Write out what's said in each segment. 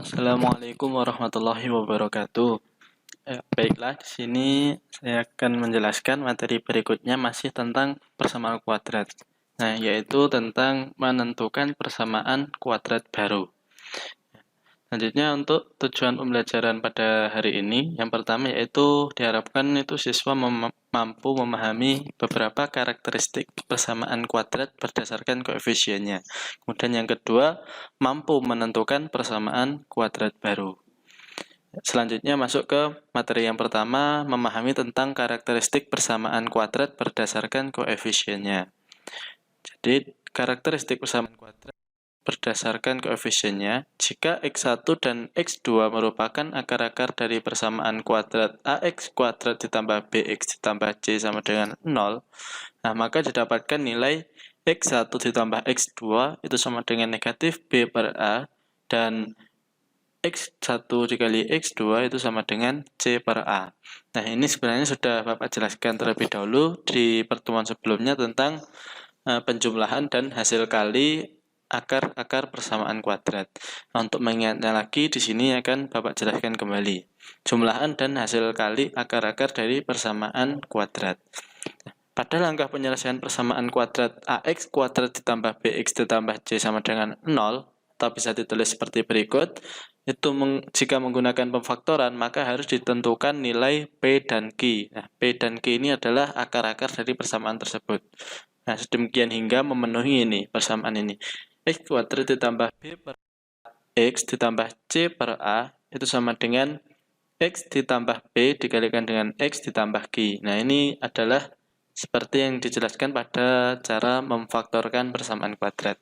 Assalamualaikum warahmatullahi wabarakatuh. Baiklah, di sini saya akan menjelaskan materi berikutnya masih tentang persamaan kuadrat. Nah, yaitu tentang menentukan persamaan kuadrat baru. Selanjutnya untuk tujuan pembelajaran pada hari ini, yang pertama yaitu diharapkan itu siswa mampu memahami beberapa karakteristik persamaan kuadrat berdasarkan koefisiennya. Kemudian yang kedua, mampu menentukan persamaan kuadrat baru. Selanjutnya masuk ke materi yang pertama, memahami tentang karakteristik persamaan kuadrat berdasarkan koefisiennya. Jadi, karakteristik persamaan kuadrat berdasarkan koefisiennya, jika X1 dan X2 merupakan akar-akar dari persamaan kuadrat AX kuadrat ditambah BX ditambah C sama dengan 0, nah maka didapatkan nilai X1 ditambah X2 itu sama dengan negatif B per A, dan X1 dikali X2 itu sama dengan C per A. Nah, ini sebenarnya sudah Bapak jelaskan terlebih dahulu di pertemuan sebelumnya tentang penjumlahan dan hasil kali akar-akar persamaan kuadrat. Nah, untuk mengingatnya lagi, di sini akan Bapak jelaskan kembali. Jumlahan dan hasil kali akar-akar dari persamaan kuadrat. Pada langkah penyelesaian persamaan kuadrat AX kuadrat ditambah BX ditambah C sama dengan 0, atau bisa ditulis seperti berikut, itu jika menggunakan pemfaktoran, maka harus ditentukan nilai P dan Q. Nah, P dan Q ini adalah akar-akar dari persamaan tersebut. Nah, sedemikian hingga memenuhi ini persamaan ini. X kuadrat ditambah B per X ditambah C per A itu sama dengan X ditambah B dikalikan dengan X ditambah Q. Nah, ini adalah seperti yang dijelaskan pada cara memfaktorkan persamaan kuadrat.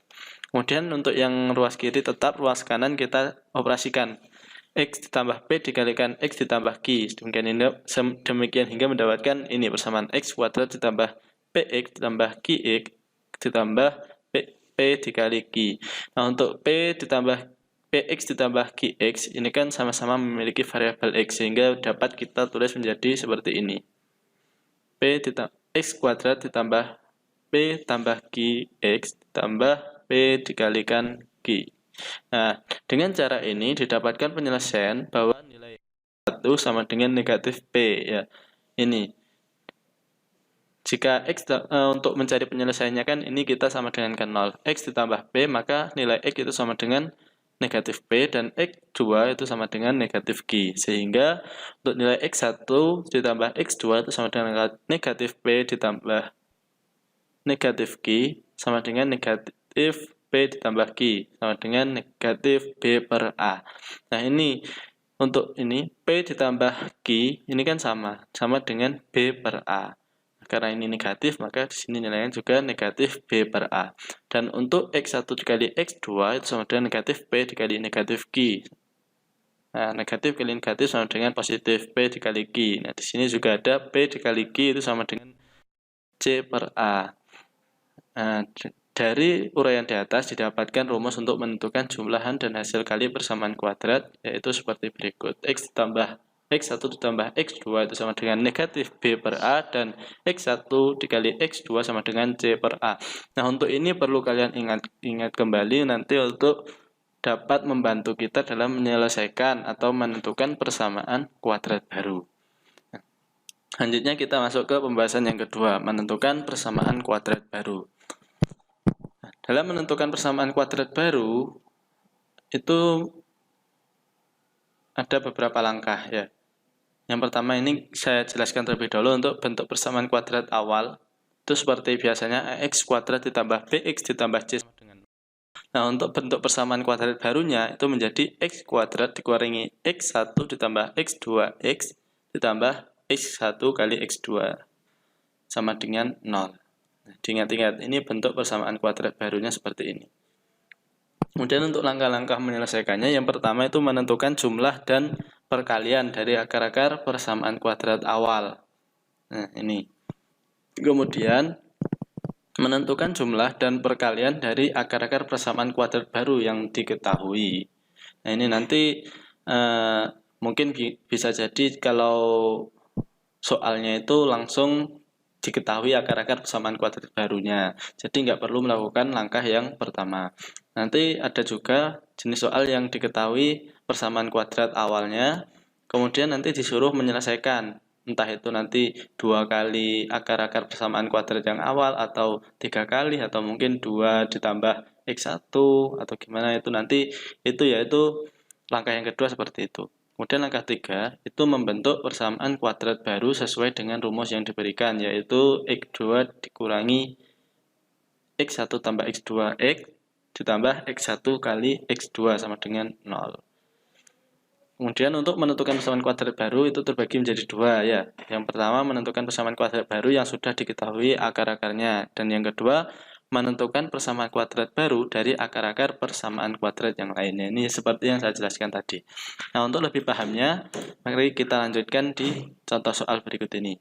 Kemudian untuk yang ruas kiri tetap, ruas kanan kita operasikan. X ditambah P dikalikan X ditambah Q. Demikian hingga mendapatkan ini persamaan X kuadrat ditambah PX ditambah QX ditambah P dikali Q. Nah, untuk P ditambah PX ditambah QX ini kan sama-sama memiliki variabel X, sehingga dapat kita tulis menjadi seperti ini. P ditambah X kuadrat ditambah P tambah QX ditambah P dikalikan Q. Nah, dengan cara ini didapatkan penyelesaian bahwa nilai 1 sama dengan negatif P, ya. Ini. Jika X untuk mencari penyelesaiannya kan ini kita sama dengan kan 0. X ditambah P, maka nilai X itu sama dengan negatif P, dan X2 itu sama dengan negatif Q. Sehingga untuk nilai X1 ditambah X2 itu sama dengan negatif P ditambah negatif Q sama dengan negatif P ditambah Q sama dengan negatif B per A. Nah, ini untuk ini P ditambah Q ini kan sama dengan B per A. Karena ini negatif, maka di sini nilainya juga negatif B per A. Dan untuk X1 dikali X2 itu sama dengan negatif P dikali negatif Q. Nah, negatif kali negatif sama dengan positif P dikali Q. Nah, di sini juga ada P dikali Q itu sama dengan C per A. Nah, dari uraian di atas didapatkan rumus untuk menentukan jumlahan dan hasil kali persamaan kuadrat, yaitu seperti berikut. X1 ditambah X2 itu sama dengan negatif B per A, dan X1 dikali X2 sama dengan C per A. Nah, untuk ini perlu kalian ingat kembali nanti untuk dapat membantu kita dalam menyelesaikan atau menentukan persamaan kuadrat baru. Selanjutnya kita masuk ke pembahasan yang kedua, menentukan persamaan kuadrat baru. Dalam menentukan persamaan kuadrat baru, itu ada beberapa langkah, ya. Yang pertama ini saya jelaskan terlebih dahulu untuk bentuk persamaan kuadrat awal. Itu seperti biasanya AX kuadrat ditambah BX ditambah C sama dengan 0. Nah, untuk bentuk persamaan kuadrat barunya itu menjadi X kuadrat dikurangi X1 ditambah X2X ditambah X1 kali X2 sama dengan 0. Nah, diingat-ingat, ini bentuk persamaan kuadrat barunya seperti ini. Kemudian untuk langkah-langkah menyelesaikannya, yang pertama itu menentukan jumlah dan perkalian dari akar-akar persamaan kuadrat awal. Nah, ini. Kemudian menentukan jumlah dan perkalian dari akar-akar persamaan kuadrat baru yang diketahui. Nah, ini nanti mungkin bisa jadi kalau soalnya itu langsung diketahui akar-akar persamaan kuadrat barunya. Jadi nggak perlu melakukan langkah yang pertama. Nanti ada juga jenis soal yang diketahui persamaan kuadrat awalnya, kemudian nanti disuruh menyelesaikan. Entah itu nanti 2 kali akar-akar persamaan kuadrat yang awal, atau 3 kali, atau mungkin 2 ditambah X1, atau gimana itu nanti, yaitu langkah yang kedua seperti itu. Kemudian langkah 3, itu membentuk persamaan kuadrat baru sesuai dengan rumus yang diberikan, yaitu X2 dikurangi X1 tambah X2, X ditambah X1 kali X2 sama dengan 0. Kemudian untuk menentukan persamaan kuadrat baru itu terbagi menjadi 2 ya. Yang pertama menentukan persamaan kuadrat baru yang sudah diketahui akar-akarnya, dan yang kedua menentukan persamaan kuadrat baru dari akar-akar persamaan kuadrat yang lainnya. Ini seperti yang saya jelaskan tadi. Nah, untuk lebih pahamnya, mari kita lanjutkan di contoh soal berikut ini.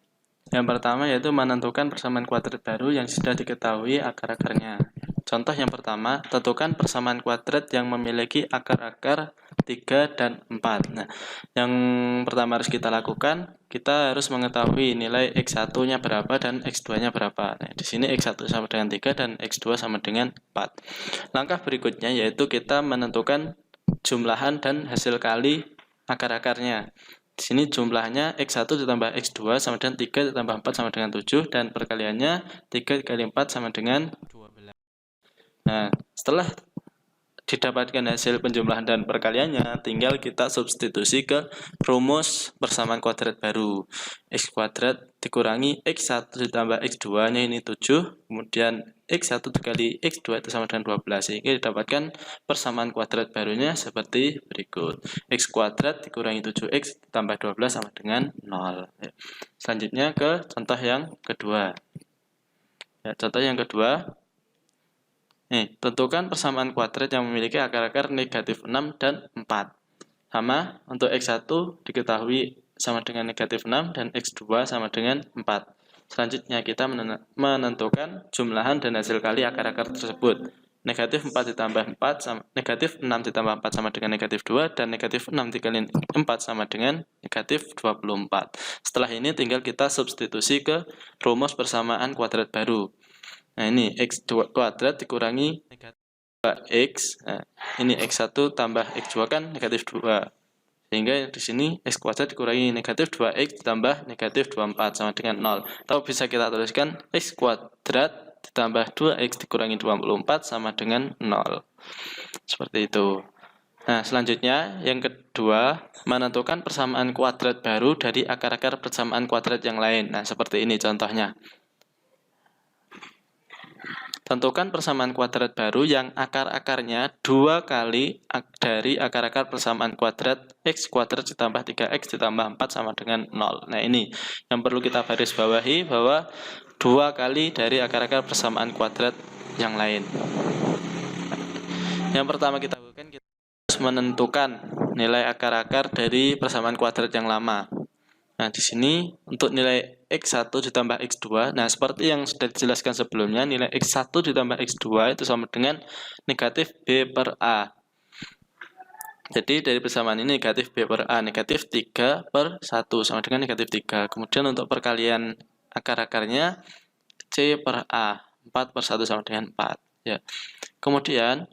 Yang pertama yaitu menentukan persamaan kuadrat baru yang sudah diketahui akar-akarnya. Contoh yang pertama, tentukan persamaan kuadrat yang memiliki akar-akar 3 dan 4. Nah, yang pertama harus kita lakukan, kita harus mengetahui nilai X1-nya berapa dan X2-nya berapa. Nah, di sini X1 sama dengan 3 dan X2 sama dengan 4. Langkah berikutnya yaitu kita menentukan jumlahan dan hasil kali akar-akarnya. Di sini jumlahnya X1 ditambah X2 sama dengan 3 ditambah 4 sama dengan 7, dan perkaliannya 3 kali 4 sama dengan 12. Nah, setelah didapatkan hasil penjumlahan dan perkaliannya, tinggal kita substitusi ke rumus persamaan kuadrat baru. X kuadrat dikurangi X1 ditambah X2-nya ini 7, kemudian X1 dikali X2 itu sama dengan 12, sehingga didapatkan persamaan kuadrat barunya seperti berikut. X kuadrat dikurangi 7X ditambah 12 sama dengan 0. Selanjutnya ke contoh yang kedua. Ya, contoh yang kedua, tentukan persamaan kuadrat yang memiliki akar-akar negatif 6 dan 4. Sama, untuk X1 diketahui sama dengan negatif 6 dan X2 sama dengan 4. Selanjutnya kita menentukan jumlahan dan hasil kali akar-akar tersebut. Negatif 4 ditambah 4 sama negatif 6 ditambah 4 sama dengan negatif 2, dan negatif 6 dikali 4 sama dengan negatif 24. Setelah ini tinggal kita substitusi ke rumus persamaan kuadrat baru. Nah, ini X2 kuadrat dikurangi negatif 2X. Nah, ini X1 tambah X2 kan negatif 2. Sehingga di sini X kuadrat dikurangi negatif 2X ditambah negatif 24 sama dengan 0. Atau bisa kita tuliskan X kuadrat ditambah 2X dikurangi 24 sama dengan 0. Seperti itu. Nah, selanjutnya yang kedua, menentukan persamaan kuadrat baru dari akar-akar persamaan kuadrat yang lain. Nah, seperti ini contohnya. Tentukan persamaan kuadrat baru yang akar-akarnya 2 kali dari akar-akar persamaan kuadrat X kuadrat ditambah 3X ditambah 4 sama dengan 0. Nah, ini yang perlu kita garis bawahi, bahwa 2 kali dari akar-akar persamaan kuadrat yang lain. Yang pertama kita lakukan, kita harus menentukan nilai akar-akar dari persamaan kuadrat yang lama. Nah, di sini untuk nilai X1 ditambah X2, nah seperti yang sudah dijelaskan sebelumnya, nilai X1 ditambah X2 itu sama dengan negatif B per A. Jadi dari persamaan ini negatif B per A, negatif 3 per 1 sama dengan negatif 3. Kemudian untuk perkalian akar-akarnya C per A, 4 per 1 sama dengan 4. Ya. Kemudian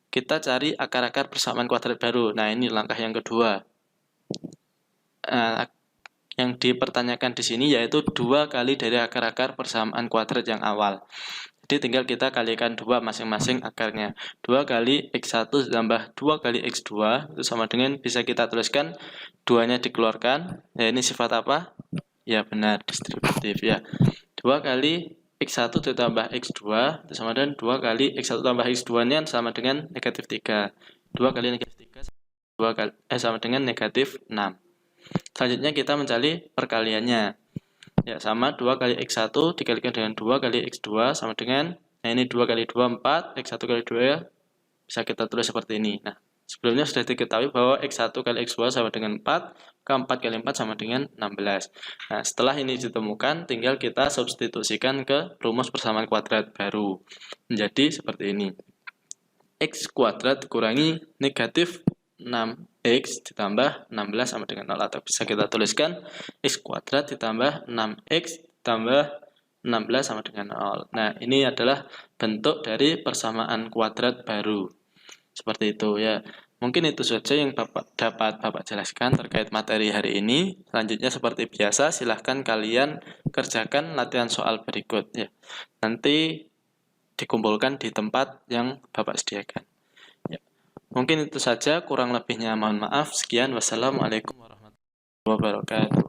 kita cari akar-akar persamaan kuadrat baru. Nah, ini langkah yang kedua. Yang dipertanyakan di sini yaitu 2 kali dari akar-akar persamaan kuadrat yang awal. Jadi tinggal kita kalikan 2 masing-masing akarnya. 2 kali X1 ditambah 2 kali X2 itu sama dengan, bisa kita tuliskan 2-nya dikeluarkan. Ya, ini sifat apa? Ya, benar, distributif ya. 2 kali X1 ditambah X2 itu sama dengan 2 kali X1 tambah X2-nya sama dengan negatif 3. 2 kali negatif 3 sama dengan negatif 6. Selanjutnya kita mencari perkaliannya. Ya, sama 2 kali X1 dikalikan dengan 2 kali X2 sama dengan, nah ini 2 kali 2 4, X1 kali 2 ya, bisa kita tulis seperti ini. Nah, sebelumnya sudah diketahui bahwa X1 kali X2 sama dengan 4, ke 4 kali 4 sama dengan 16. Nah, setelah ini ditemukan, tinggal kita substitusikan ke rumus persamaan kuadrat baru. Menjadi seperti ini. X kuadrat dikurangi negatif 6X ditambah 16 sama dengan 0, atau bisa kita tuliskan X kuadrat ditambah 6X ditambah 16 sama dengan 0. Nah, ini adalah bentuk dari persamaan kuadrat baru. Seperti itu ya. Mungkin itu saja yang dapat Bapak jelaskan terkait materi hari ini. Selanjutnya seperti biasa, silahkan kalian kerjakan latihan soal berikut ya. Nanti dikumpulkan di tempat yang Bapak sediakan. Ya. Mungkin itu saja, kurang lebihnya mohon maaf. Sekian, wassalamualaikum warahmatullahi wabarakatuh.